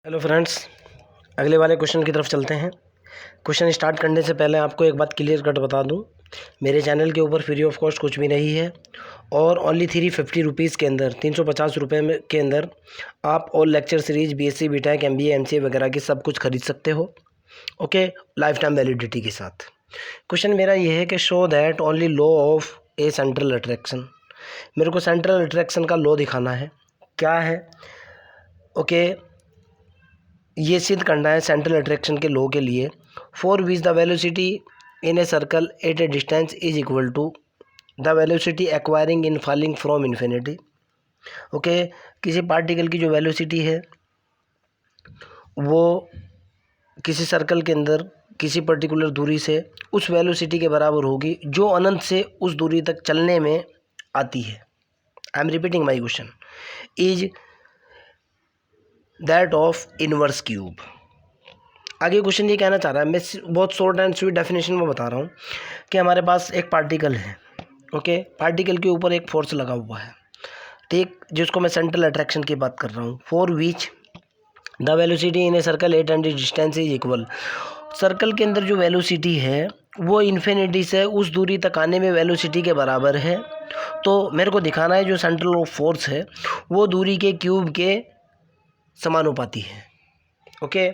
Hello friends, अगले वाले question की तरफ चलते हैं। क्वेश्चन स्टार्ट करने से पहले आपको एक बात क्लियर कट बता दूं, मेरे चैनल के ऊपर फ्री ऑफ कॉस्ट कुछ भी नहीं है और ओनली 350 रुपीज़ के अंदर 350 रुपये में के अंदर आप all lecture series BSc BTech MBA MCA वगैरह की सब कुछ खरीद सकते हो। ओके, लाइफ टाइम वैलिडिटी के साथ। क्वेश्चन मेरा ये है कि show that only law of A central attraction. मेरे को सेंट्रल अट्रैक्शन का लॉ दिखाना है। क्या है? ओके, ये सिद्ध करना है सेंट्रल अट्रैक्शन के लॉ के लिए, for which the velocity in a circle at a distance is equal to the velocity acquiring in falling from infinity. Okay, किसी पार्टिकल की जो वेलोसिटी है वो किसी सर्कल के अंदर किसी पर्टिकुलर दूरी से उस वेलोसिटी के बराबर होगी जो अनंत से उस दूरी तक चलने में आती है। I am repeating my question, is that of inverse cube. आगे क्वेश्चन ये कहना चाह रहा है, मैं बहुत शॉर्ट एंड स्वीट डेफिनेशन में बता रहा हूँ कि हमारे पास एक पार्टिकल है। ओके, पार्टिकल के ऊपर एक फोर्स लगा हुआ है, ठीक, जिसको मैं सेंट्रल अट्रैक्शन की बात कर रहा हूँ। For which the velocity in a circle at and distance is equal. Circle के अंदर जो वेलोसिटी है वो इन्फिनिटी से उस दूरी तक आने में वेलोसिटी के बराबर है। तो मेरे को दिखाना है जो सेंट्रल ऑफ फोर्स है वो दूरी के क्यूब के समानुपाती है। ओके,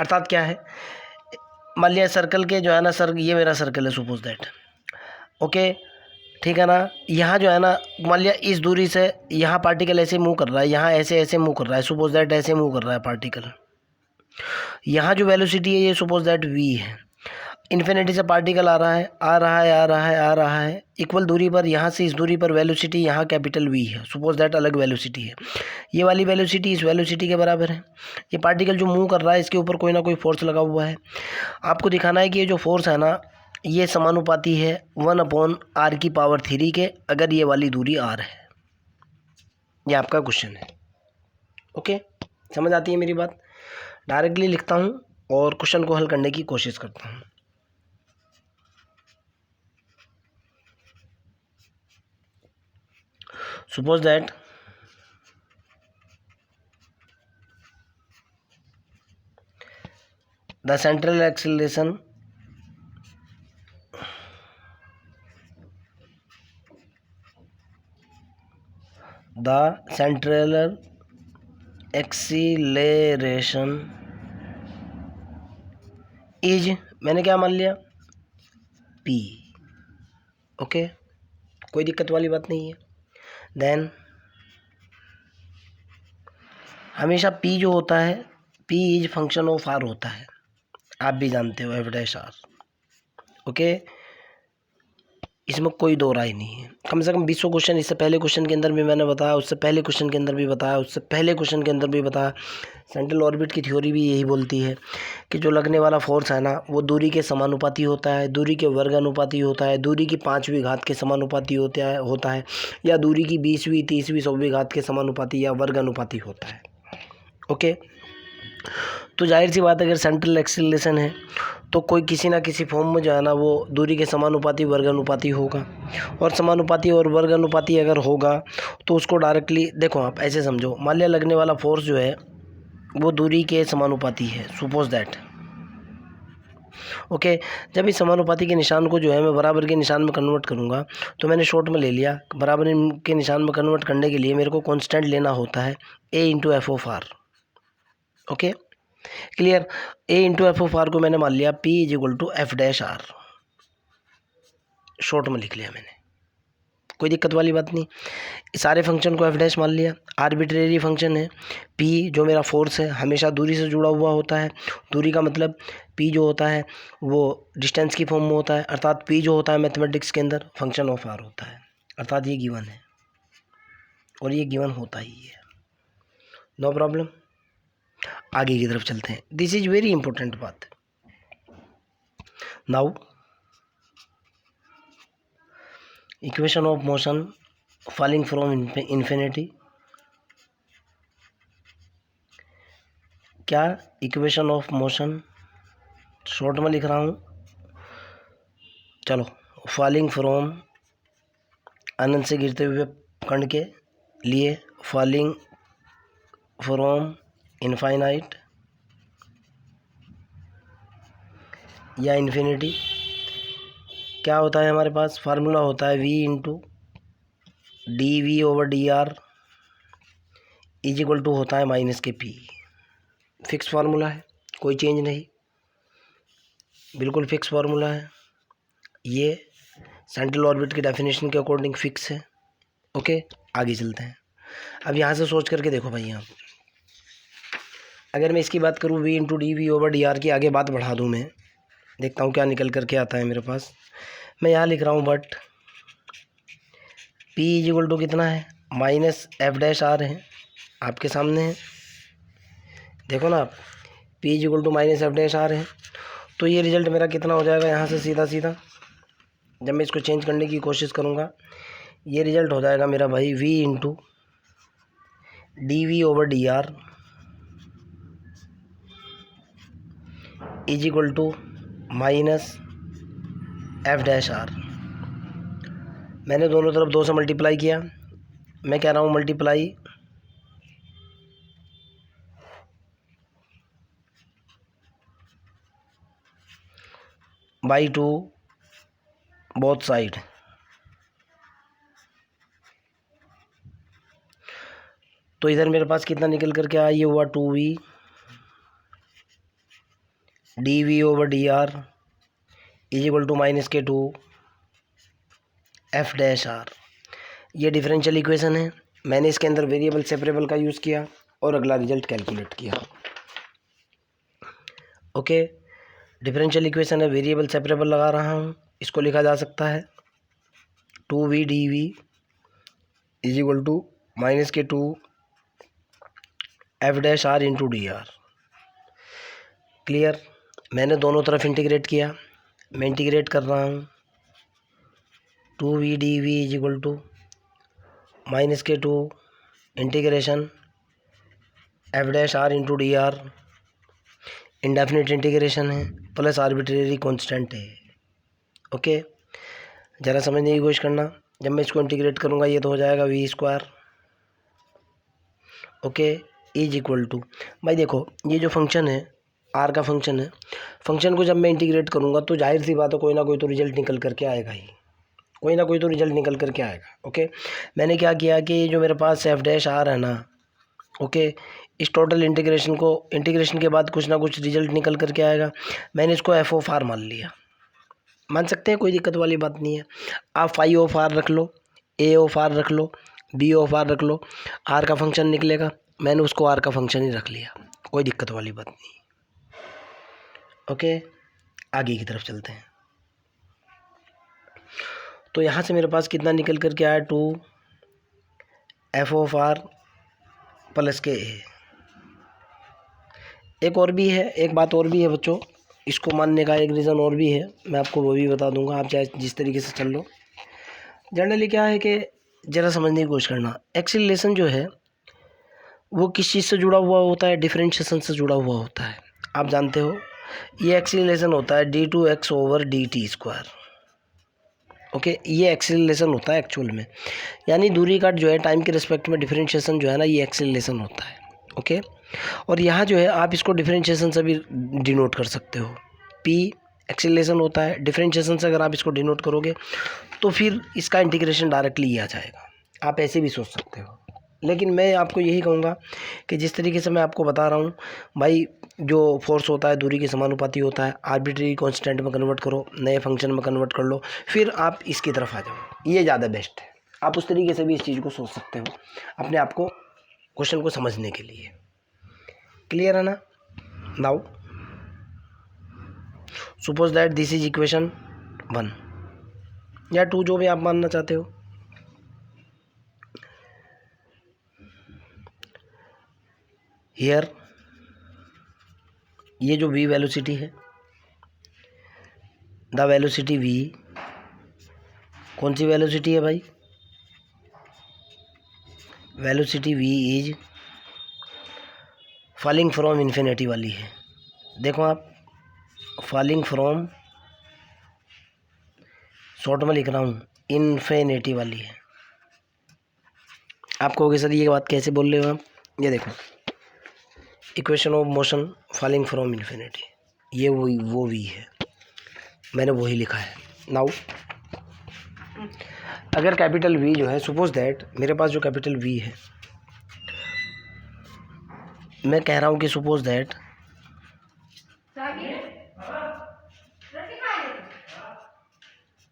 अर्थात क्या है, मान लिया सर्कल के जो है ना सर, ये मेरा सर्कल है सपोज दैट। ओके, ठीक है ना, यहाँ जो है ना, मान लिया इस दूरी से यहाँ पार्टिकल ऐसे मूव कर रहा है, यहाँ ऐसे ऐसे मूव कर रहा है, सपोज दैट ऐसे मूव कर रहा है पार्टिकल। यहाँ जो वेलोसिटी है ये सपोज दैट v है। इन्फिनिटी से पार्टिकल आ रहा है, आ रहा है, आ रहा है, आ रहा है, इक्वल दूरी पर, यहाँ से इस दूरी पर वेलोसिटी यहाँ कैपिटल V है, सपोज दैट अलग वेलोसिटी है। ये वाली वेलोसिटी इस वेलोसिटी के बराबर है। ये पार्टिकल जो मूव कर रहा है इसके ऊपर कोई ना कोई फोर्स लगा हुआ है। आपको दिखाना है कि ये जो फोर्स है ना ये समानुपाती है 1/r⁻³ के, अगर ये वाली दूरी r है। ये आपका क्वेश्चन है। ओके, समझ आती है मेरी बात? डायरेक्टली लिखता हूँ और क्वेश्चन को हल करने की कोशिश करता हूँ। Suppose that the central acceleration is, मैंने क्या मान लिया, p। ओके, कोई दिक्कत वाली बात नहीं है। देन हमेशा p जो होता है, p is function of r होता है, आप भी जानते हो f'(r). ओके, इसमें कोई दो राय नहीं है। कम से कम 20 क्वेश्चन इससे पहले क्वेश्चन के अंदर भी मैंने बताया, उससे पहले क्वेश्चन के अंदर भी बताया, उससे पहले क्वेश्चन के अंदर भी बताया। सेंट्रल ऑर्बिट की थ्योरी भी यही बोलती है कि जो लगने वाला फोर्स है ना वो दूरी के समानुपाती होता है, दूरी के वर्ग अनुपाती होता है, दूरी की 5वीं घात के समानुपाती होता है, या दूरी की 20वीं 30वीं 100वीं घात के समानुपाती या वर्ग अनुपाती होता है। ओके, तो जाहिर सी बात है अगर सेंट्रल एक्सीलरेशन है तो कोई किसी ना किसी फॉर्म में जो है ना वो दूरी के समानुपाती वर्ग अनुपाती होगा, और समानुपाती और वर्ग अनुपाती अगर होगा तो उसको डायरेक्टली देखो, आप ऐसे समझो, मान लिया लगने वाला फोर्स जो है वो दूरी के समानुपाती है, सपोज दैट। ओके, जब इस समानुपाती के निशान को जो है मैं बराबर के निशान में कन्वर्ट करूँगा तो मैंने शॉर्ट में ले लिया, बराबर के निशान में कन्वर्ट करने के लिए मेरे को कांस्टेंट लेना होता है a/f(r). Okay, clear? a/f(r) को मैंने मान लिया p = f'(r), शॉर्ट में लिख लिया मैंने, कोई दिक्कत वाली बात नहीं। सारे फंक्शन को f' मान लिया, आर्बिट्रेरी फंक्शन है। p जो मेरा फोर्स है हमेशा दूरी से जुड़ा हुआ होता है, दूरी का मतलब p जो होता है वो डिस्टेंस की फॉर्म में होता है, अर्थात p जो होता है मैथमेटिक्स के अंदर फंक्शन ऑफ r होता है, अर्थात ये गिवन है और ये गिवन होता ही है, नो प्रॉब्लम। आगे की तरफ चलते हैं, दिस इज वेरी इंपॉर्टेंट बात। Now equation of motion falling from infinity. क्या? इक्वेशन ऑफ मोशन, शॉर्ट में लिख रहा हूँ, चलो, फॉलिंग फ्रॉम, अनंत से गिरते हुए कण के लिए, फॉलिंग फ्रॉम इनफाइनाइट या इन्फिनिटी, क्या होता है हमारे पास फार्मूला होता है v into D V over D R is equal to होता है माइनस के p। फिक्स फार्मूला है, कोई चेंज नहीं, बिल्कुल फिक्स फार्मूला है। ये सेंट्रल ऑर्बिट की डेफिनेशन के अकॉर्डिंग फिक्स है। ओके, आगे चलते हैं। अब यहाँ से सोच करके देखो भाई, यहाँ अगर मैं इसकी बात करूँ v into D V over D R की, आगे बात बढ़ा दूँ मैं, देखता हूँ क्या निकल करके आता है मेरे पास। मैं यहाँ लिख रहा हूँ but p is equal to कितना है, माइनस एफ डैश आर है, आपके सामने है, देखो ना आप, p is equal to minus F dash R है। तो ये रिजल्ट मेरा कितना हो जाएगा यहाँ से सीधा सीधा, जब मैं इसको चेंज करने की कोशिश करूँगा, ये रिजल्ट हो जाएगा मेरा भाई v into D V over D R is equal to minus F dash R. मैंने दोनों तरफ 2 से मल्टीप्लाई किया, मैं कह रहा हूँ मल्टीप्लाई बाई 2 बोथ साइड। तो इधर मेरे पास कितना निकल करके आया, ये हुआ 2v D V over D R is equal to minus के 2 एफ डैश आर। ये डिफरेंशियल इक्वेशन है, मैंने इसके अंदर वेरिएबल सेपरेबल का यूज़ किया और अगला रिजल्ट कैलकुलेट किया। ओके, डिफरेंशियल इक्वेशन है, वेरिएबल सेपरेबल लगा रहा हूँ, इसको लिखा जा सकता है 2v D V is equal to minus के 2 F dash R into D R. Clear, मैंने दोनों तरफ इंटीग्रेट किया, मैं इंटीग्रेट कर रहा हूँ 2v D V is equal to minus के 2 integration F dash R into D R, indefinite integration है प्लस आर्बिट्रेरी कांस्टेंट है। ओके, ज़रा समझने की कोशिश करना, जब मैं इसको इंटीग्रेट करूँगा ये तो हो जाएगा V square. Okay, is equal to, भाई देखो ये जो फंक्शन है आर का फंक्शन है, फंक्शन को जब मैं इंटीग्रेट करूँगा तो जाहिर सी बात है कोई ना कोई तो रिजल्ट निकल करके आएगा ही, कोई ना कोई तो रिजल्ट निकल करके आएगा। ओके, मैंने क्या किया कि जो मेरे पास एफ डैश आर है ना, ओके, इस टोटल इंटीग्रेशन को, इंटीग्रेशन के बाद कुछ ना कुछ रिजल्ट निकल करके आएगा, मैंने इसको एफ ऑफ आर मान लिया, मान सकते हैं, कोई दिक्कत वाली बात नहीं है। आप फाई ऑफ आर रख लो, ए ऑफ आर रख लो, बी ऑफ आर रख लो, आर का फंक्शन निकलेगा, मैंने उसको आर का फंक्शन ही रख लिया, कोई दिक्कत वाली बात नहीं। ओके, आगे की तरफ चलते हैं। तो यहाँ से मेरे पास कितना निकल करके आया, 2 एफ ऑफ आर प्लस के ए। एक और भी है, एक बात और भी है बच्चों, इसको मानने का एक रीज़न और भी है, मैं आपको वो भी बता दूंगा, आप चाहे जिस तरीके से चल लो। जनरली क्या है कि ज़रा समझने की कोशिश करना, एक्सीलरेशन जो है वो किस चीज़ से जुड़ा हुआ होता है, डिफरेंशिएशन से जुड़ा हुआ होता है। आप जानते हो ये एक्सीलरेशन होता है D two X over D T square. Okay, ये एक्सीलरेशन होता है एक्चुअल में, यानी दूरी का जो है टाइम के रिस्पेक्ट में डिफरेंशिएशन जो है ना, ये एक्सीलरेशन होता है। ओके, और यहाँ जो है आप इसको डिफरेंशिएशन से भी डिनोट कर सकते हो, पी एक्सीलरेशन होता है, डिफरेंशिएशन से अगर आप इसको डिनोट करोगे तो फिर इसका इंटीग्रेशन डायरेक्टली आ जाएगा, आप ऐसे भी सोच सकते हो। लेकिन मैं आपको यही कहूँगा कि जिस तरीके से मैं आपको बता रहा हूँ भाई, जो फोर्स होता है दूरी के समानुपाती होता है, आर्बिट्रेरी कांस्टेंट में कन्वर्ट करो, नए फंक्शन में कन्वर्ट कर लो, फिर आप इसकी तरफ आ जाओ, ये ज़्यादा बेस्ट है। आप उस तरीके से भी इस चीज़ को सोच सकते हो अपने आप को, क्वेश्चन को समझने के लिए। क्लियर है ना? Now suppose that this is equation 1 या 2, जो भी आप मानना चाहते हो। हियर ये जो v वेलोसिटी है, द वेलोसिटी v, कौन सी वेलोसिटी है भाई? Velocity v is falling from infinity वाली है। देखो आप, फॉलिंग फ्रॉम, शॉर्ट में लिख रहा हूँ, इन्फिनिटी वाली है। आप कहोगे सर ये बात कैसे बोल रहे हो आप? ये देखो, equation of motion falling from infinity, ये वो भी है। मैंने वही लिखा है। नाउ अगर कैपिटल वी जो है, सपोज दैट मेरे पास जो कैपिटल वी है, मैं कह रहा हूँ कि सपोज दैट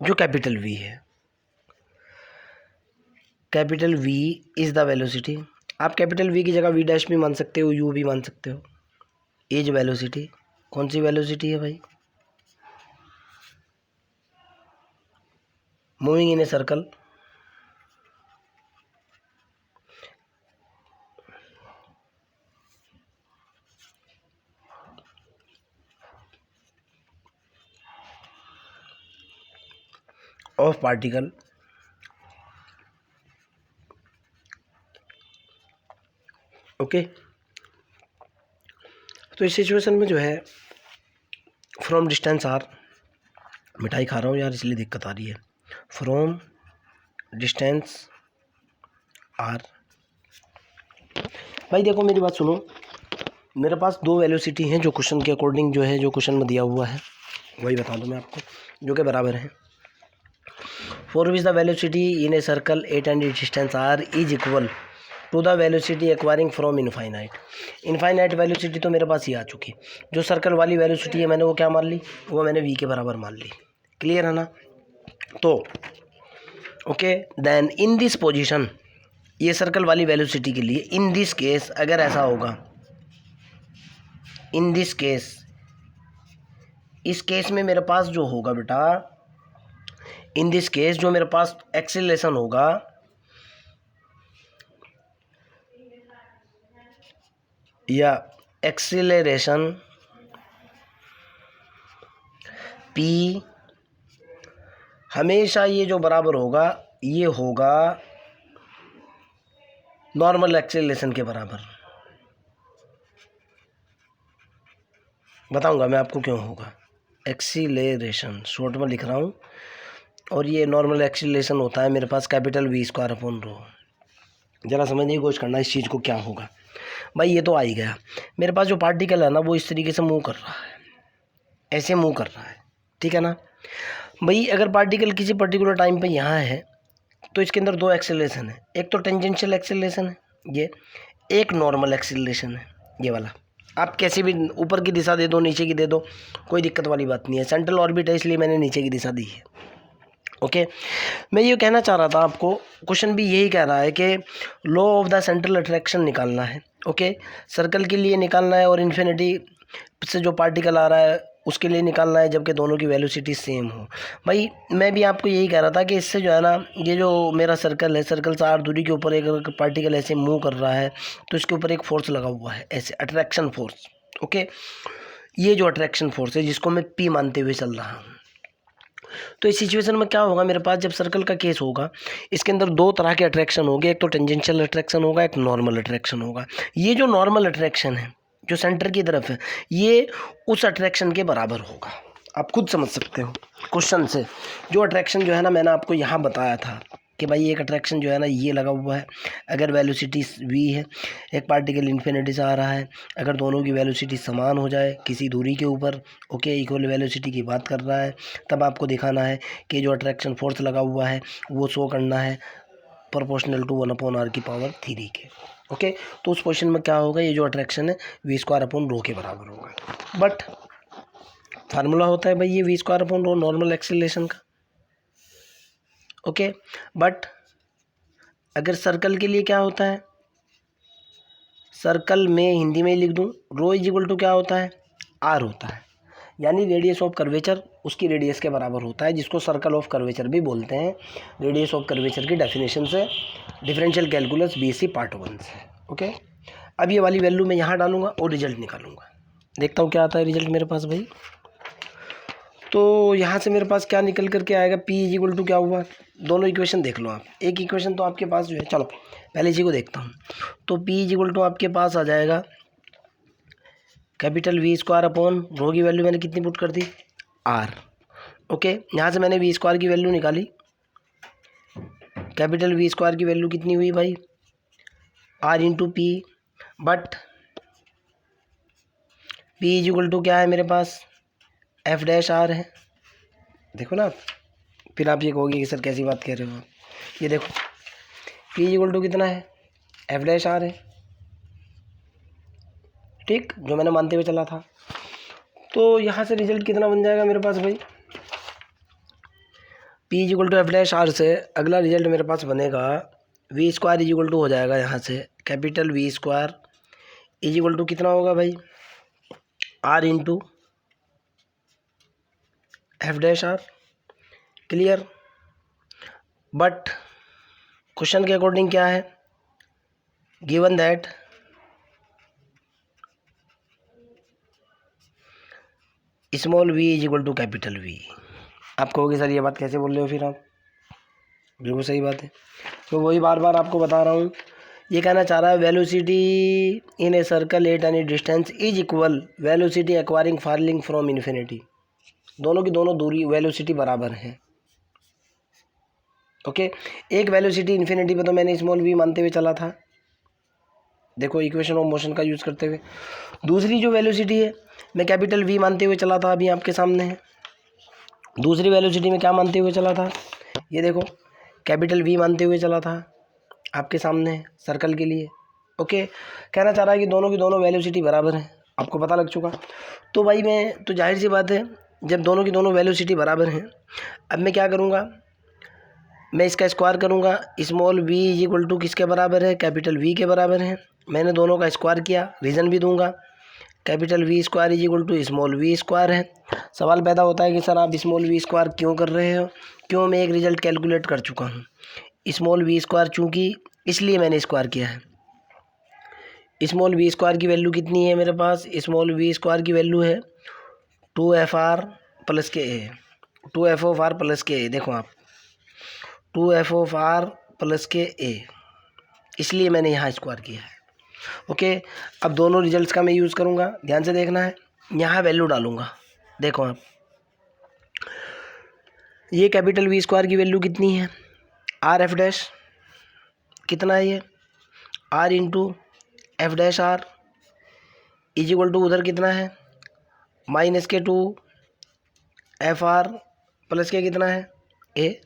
जो कैपिटल वी है, capital V is the velocity. आप कैपिटल वी की जगह वी डैश भी मान सकते हो, यू भी मान सकते हो। एज वेलोसिटी, कौन सी वेलोसिटी है भाई? Moving in a circle of particle okay. तो इस सिचुएशन में जो है फ्रॉम डिस्टेंस आर, मिठाई खा रहा हूँ यार इसलिए दिक्कत आ रही है। फ्रॉम डिस्टेंस आर, भाई देखो मेरी बात सुनो, मेरे पास दो वेलोसिटी हैं जो क्वेश्चन के अकॉर्डिंग जो है, जो क्वेश्चन में दिया हुआ है वही बता दूँ मैं आपको, जो कि बराबर है। For which the velocity in a circle at and distance R is equal to the velocity acquiring from infinite. Infinite velocity तो मेरे पास ही आ चुकी, जो सर्कल वाली वेलोसिटी है मैंने वो क्या मान ली, वो मैंने वी के बराबर मान ली। क्लियर है ना? तो okay then in this position, ये सर्कल वाली वेलोसिटी के लिए इन दिस केस अगर ऐसा होगा, इन दिस केस, इस केस में मेरे पास जो होगा बेटा, इन दिस केस जो मेरे पास एक्सीलरेशन होगा, या एक्सीलरेशन पी हमेशा ये जो बराबर होगा, ये होगा नॉर्मल एक्सीलरेशन के बराबर। बताऊंगा मैं आपको क्यों होगा। एक्सीलरेशन शॉर्ट में लिख रहा हूँ, और ये नॉर्मल एक्सीलरेशन होता है मेरे पास capital V square upon R. ज़रा समझने की कोशिश करना इस चीज़ को क्या होगा। भाई ये तो आ ही गया, मेरे पास जो पार्टिकल है ना वो इस तरीके से मूव कर रहा है, ऐसे मूव कर रहा है, ठीक है ना। भाई अगर पार्टिकल किसी पर्टिकुलर टाइम पे यहाँ है तो इसके अंदर दो एक्सेलरेशन है, एक तो टेंजेंशियल एक्सेलरेशन है ये, एक नॉर्मल एक्सेलरेशन है ये वाला। आप कैसे भी ऊपर की दिशा दे दो, नीचे की दे दो, कोई दिक्कत वाली बात नहीं है। सेंट्रल ऑर्बिट है इसलिए मैंने नीचे की दिशा दी है। ओके मैं ये कहना चाह रहा था आपको, क्वेश्चन भी यही कह रहा है कि law of the central attraction निकालना है। ओके सर्कल के लिए निकालना है और इन्फिनिटी से जो पार्टिकल आ रहा है उसके लिए निकालना है, जबकि दोनों की वैल्यूसिटी सेम हो। भाई मैं भी आपको यही कह रहा था कि इससे जो है ना, ये जो मेरा सर्कल है, सर्कल से आर दूरी के ऊपर एक पार्टिकल ऐसे मूव कर रहा है तो इसके ऊपर एक फोर्स लगा हुआ है ऐसे, अट्रैक्शन फोर्स। ओके ये जो अट्रैक्शन फोर्स है जिसको मैं पी मानते हुए चल रहा हूँ। तो इस सिचुएशन में क्या होगा, मेरे पास जब सर्कल का केस होगा इसके अंदर दो तरह के अट्रैक्शन होंगे, एक तो टेंजेंशियल अट्रैक्शन होगा, एक नॉर्मल अट्रैक्शन होगा। ये जो नॉर्मल अट्रैक्शन है जो सेंटर की तरफ है, ये उस अट्रैक्शन के बराबर होगा। आप खुद समझ सकते हो क्वेश्चन से, जो अट्रैक्शन जो है ना मैंने आपको यहाँ बताया था कि भाई एक अट्रैक्शन जो है ना ये लगा हुआ है, अगर वेलोसिटी वी है, एक पार्टिकल इन्फिनिटी से आ रहा है, अगर दोनों की वेलोसिटी समान हो जाए किसी दूरी के ऊपर, ओके इक्वल वेलोसिटी की बात कर रहा है, तब आपको दिखाना है कि जो अट्रैक्शन फोर्स लगा हुआ है वो शो करना है प्रोपोर्शनल टू 1/r³ के। ओके तो उस पोजिशन में क्या होगा, ये जो अट्रैक्शन है v² के बराबर होगा। बट फार्मूला होता है भाई ये v² नॉर्मल एक्सीलरेशन का। ओके बट अगर सर्कल के लिए क्या होता है, सर्कल में हिंदी में ही लिख दूं, रो इज इक्वल टू क्या होता है, आर होता है, यानी रेडियस ऑफ कर्वेचर उसकी रेडियस के बराबर होता है, जिसको सर्कल ऑफ कर्वेचर भी बोलते हैं। रेडियस ऑफ कर्वेचर की डेफिनेशन से डिफरेंशियल कैलकुलस बीएससी पार्ट 1 से। ओके अब ये वाली वैल्यू मैं यहाँ डालूंगा और रिजल्ट निकालूंगा, देखता हूँ क्या आता है रिजल्ट मेरे पास भाई। तो यहाँ से मेरे पास क्या निकल करके आएगा, पी इज इक्वल टू क्या हुआ, दोनों इक्वेशन देख लो आप, एक इक्वेशन तो आपके पास जो है, चलो पहले इसी को देखता हूँ। तो पी इज इक्वल टू आपके पास आ जाएगा कैपिटल v² की वैल्यू मैंने कितनी पुट कर दी, आर। ओके यहाँ से मैंने v² की वैल्यू निकाली, कैपिटल v² की वैल्यू कितनी हुई भाई, R into P. But P is equal to क्या है मेरे पास, f डैश आर है, देखो ना, फिर आप ये कहोगे कि सर कैसी बात कह रहे हो आप। ये देखो पी इक्वल टू कितना है, एफ डैश आर है, ठीक, जो मैंने मानते हुए चला था। तो यहाँ से रिजल्ट कितना बन जाएगा मेरे पास भाई, P is equal to F dash R से अगला रिजल्ट मेरे पास बनेगा V square is equal to हो जाएगा यहाँ से capital V square is equal to कितना होगा भाई, R into F dash R. Clear. But question के अकॉर्डिंग क्या है, given that small V is equal to capital V. आप कहोगे सर ये बात कैसे बोल रहे हो फिर आप, बिल्कुल सही बात है। तो वही बार बार आपको बता रहा हूँ, ये कहना चाह रहा है velocity in a circle at any distance is equal velocity acquiring falling from infinity. दोनों की दोनों दूरी वेलोसिटी बराबर है। ओके, एक वेलोसिटी इन्फिनिटी पे तो मैंने स्मॉल वी मानते हुए चला था, देखो इक्वेशन ऑफ मोशन का यूज़ करते हुए। दूसरी जो वेलोसिटी है मैं कैपिटल वी मानते हुए चला था, अभी आपके सामने है। दूसरी वेलोसिटी में क्या मानते हुए चला था, ये देखो कैपिटल वी मानते हुए चला था, आपके सामने है सर्कल के लिए। ओके, कहना चाह रहा है कि दोनों की दोनों वेलोसिटी बराबर है, आपको पता लग चुका। तो भाई मैं तो जाहिर सी बात है जब दोनों की दोनों वेलोसिटी बराबर हैं, अब मैं क्या करूँगा, मैं इसका स्क्वायर करूँगा। Small V is equal to किसके बराबर है, कैपिटल वी के बराबर है। मैंने दोनों का स्क्वायर किया, रीज़न भी दूंगा, capital V square is equal to small V square है। सवाल पैदा होता है कि सर आप स्मॉल वी स्क्वायर क्यों कर रहे हो, क्यों, मैं एक रिजल्ट कैलकुलेट कर चुका हूँ। स्मॉल वी स्क्वायर चूँकि इसलिए मैंने स्क्वायर किया है। स्मॉल वी स्क्वायर की वैल्यू कितनी है मेरे पास, स्मॉल वी स्क्वायर की वैल्यू है 2FR प्लस के ए, 2FR प्लस के ए। देखो आप 2FR प्लस के ए, इसलिए मैंने यहाँ स्क्वायर किया है। ओके, अब दोनों रिजल्ट्स का मैं यूज़ करूँगा, ध्यान से देखना है। यहाँ वैल्यू डालूँगा, देखो आप, ये कैपिटल वी स्क्वायर की वैल्यू कितनी है, आर एफ डैश कितना है, ये R into F dash R is equal to उधर कितना है -2FR प्लस के कितना है ए,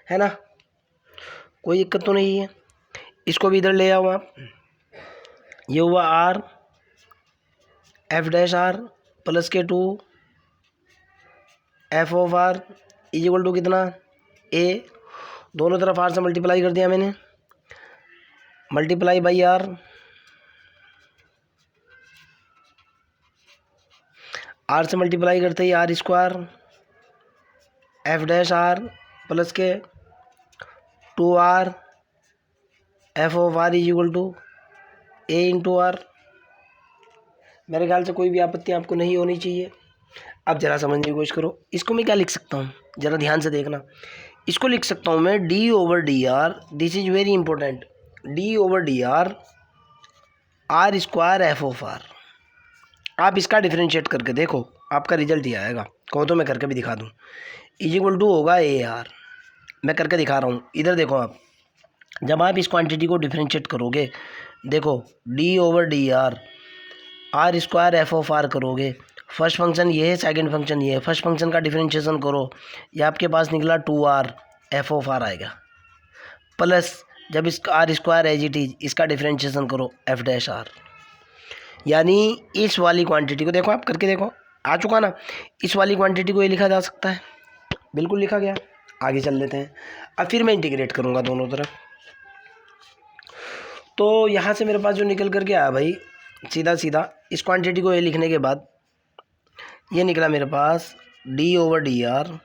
है ना, कोई दिक्कत तो नहीं है। इसको भी इधर ले आओ आप, ये हुआ R F dash R plus के 2FR इज इक्वल टू कितना ए, दोनों तरफ आर से मल्टीप्लाई कर दिया मैंने, मल्टीप्लाई बाई आर, आर से मल्टीप्लाई करते ही R square F dash R plus के 2R FR is equal to A into R. मेरे ख्याल से कोई भी आपत्ति आपको नहीं होनी चाहिए। अब ज़रा समझने की कोशिश करो, इसको मैं क्या लिख सकता हूँ, ज़रा ध्यान से देखना। इसको लिख सकता हूँ मैं D/dr, this is very important, D/dr R square FR। आप इसका डिफ्रेंशिएट करके देखो, आपका रिजल्ट ही आएगा। कहो तो मैं करके भी दिखा दूँ, इज इक्वल टू होगा AR। मैं करके दिखा रहा हूँ, इधर देखो आप, जब आप इस क्वांटिटी को डिफ्रेंशिएट करोगे, देखो D/dr आर स्क्वायर FR करोगे, फर्स्ट फंक्शन ये है, सेकंड फंक्शन ये है, फर्स्ट फंक्शन का डिफरेंशिएशन करो, ये आपके पास निकला 2R FR आएगा, प्लस जब इसका R square as it is इसका डिफरेंशिएशन करो एफ डैश आर। यानी इस वाली क्वांटिटी को देखो, आप करके देखो, आ चुका ना, इस वाली क्वांटिटी को ये लिखा जा सकता है, बिल्कुल लिखा गया। आगे चल लेते हैं, अब फिर मैं इंटीग्रेट करूँगा दोनों तरफ। तो यहाँ से मेरे पास जो निकल करके आया भाई, सीधा सीधा इस क्वांटिटी को ये लिखने के बाद ये निकला मेरे पास D/dr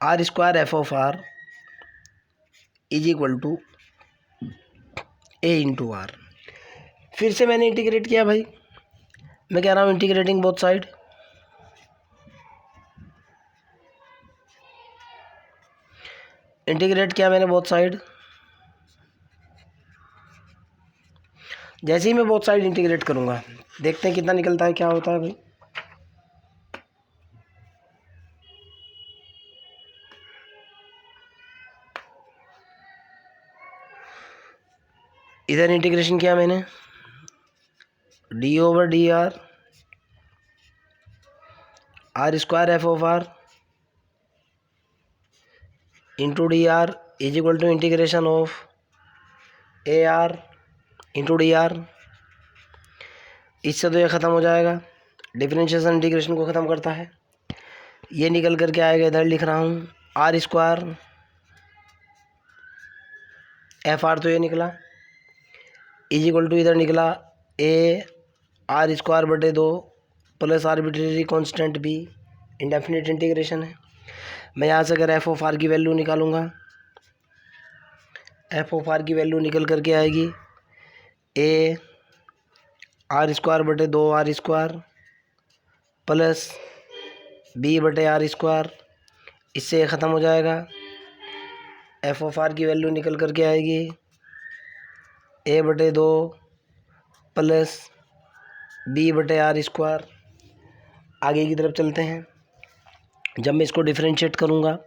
R square FR is equal to A into R. फिर से मैंने इंटीग्रेट किया भाई, मैं कह रहा हूँ इंटीग्रेटिंग बोथ साइड, इंटीग्रेट किया मैंने बोथ साइड। जैसे ही मैं बोथ साइड इंटीग्रेट करूँगा, देखते हैं कितना निकलता है, क्या होता है भाई। इधर इंटीग्रेशन किया मैंने D/dr R square F of R into D R is equal to integration of A R into D R. इससे तो ये ख़त्म हो जाएगा, डिफरेंशिएशन इंटीग्रेशन को ख़त्म करता है। ये निकल करके आएगा, इधर लिख रहा हूँ आर स्क्वायर एफ आर, तो ये निकला इज इक्वल टू इधर निकला ए आर स्क्वायर बटे 2 plus arbitrary constant B, indefinite integration है। मैं यहाँ से अगर एफ ऑफ आर की वैल्यू निकालूंगा, एफ ऑफ आर की वैल्यू निकल करके आएगी ए आर स्क्वायर बटे 2 आर स्क्वायर प्लस बी बटे आर स्क्वायर, इससे ख़त्म हो जाएगा। एफ ऑफ आर की वैल्यू निकल करके आएगी ए बटे 2 प्लस बी बटे आर स्क्वायर। आगे की तरफ चलते हैं। जब मैं इसको डिफरेंशिएट करूँगा,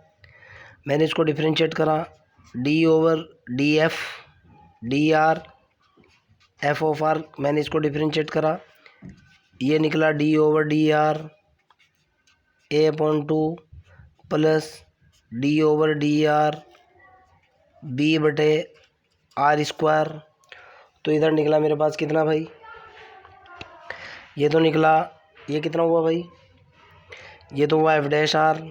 मैंने इसको डिफरेंशिएट करा D over D F D R F of R, मैंने इसको डिफरेंशिएट करा, ये निकला D over D R A upon 2 plus D over D R B बटे आर स्क्वायर। तो इधर निकला मेरे पास कितना भाई, ये तो निकला, ये कितना हुआ भाई, ये तो हुआ F dash R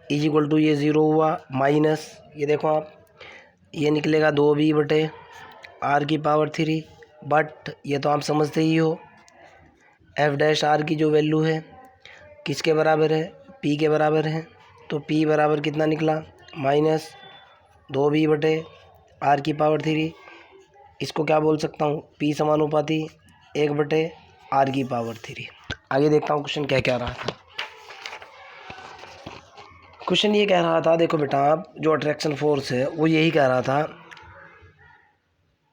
is equal to ये 0 हुआ माइनस, ये देखो आप, ये निकलेगा 2b बटे आर की पावर 3, बट ये तो आप समझते ही हो एफ डैश आर की जो वैल्यू है किसके बराबर है, p के बराबर है। तो p बराबर कितना निकला, माइनस 2b बटे आर की पावर 3। इसको क्या बोल सकता हूँ, p समानुपाती 1 बटे आर की पावर 3। आगे देखता हूँ क्वेश्चन क्या कह रहा था। क्वेश्चन ये कह रहा था, देखो बेटा आप, जो अट्रैक्शन फोर्स है वो यही कह रहा था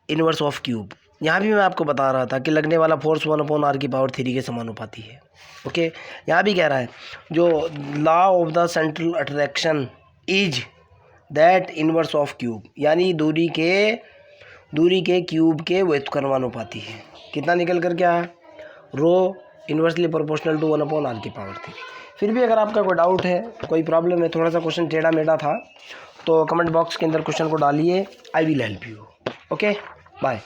इनवर्स ऑफ क्यूब। यहाँ भी मैं आपको बता रहा था कि लगने वाला फोर्स 1/r की पावर 3 के समानुपाती है। ओके, यहाँ भी कह रहा है जो law of the central attraction is that inverse of cube, यानी दूरी के क्यूब के व्युत्क्रमानुपाती है। कितना निकल कर क्या है, रो इन्वर्सली प्रोपोर्शनल टू 1/r की पावर 3। फिर भी अगर आपका कोई डाउट है, कोई प्रॉब्लम है, थोड़ा सा क्वेश्चन टेढ़ा मेढ़ा था, तो कमेंट बॉक्स के अंदर क्वेश्चन को डालिए, I will help you. Okay, bye.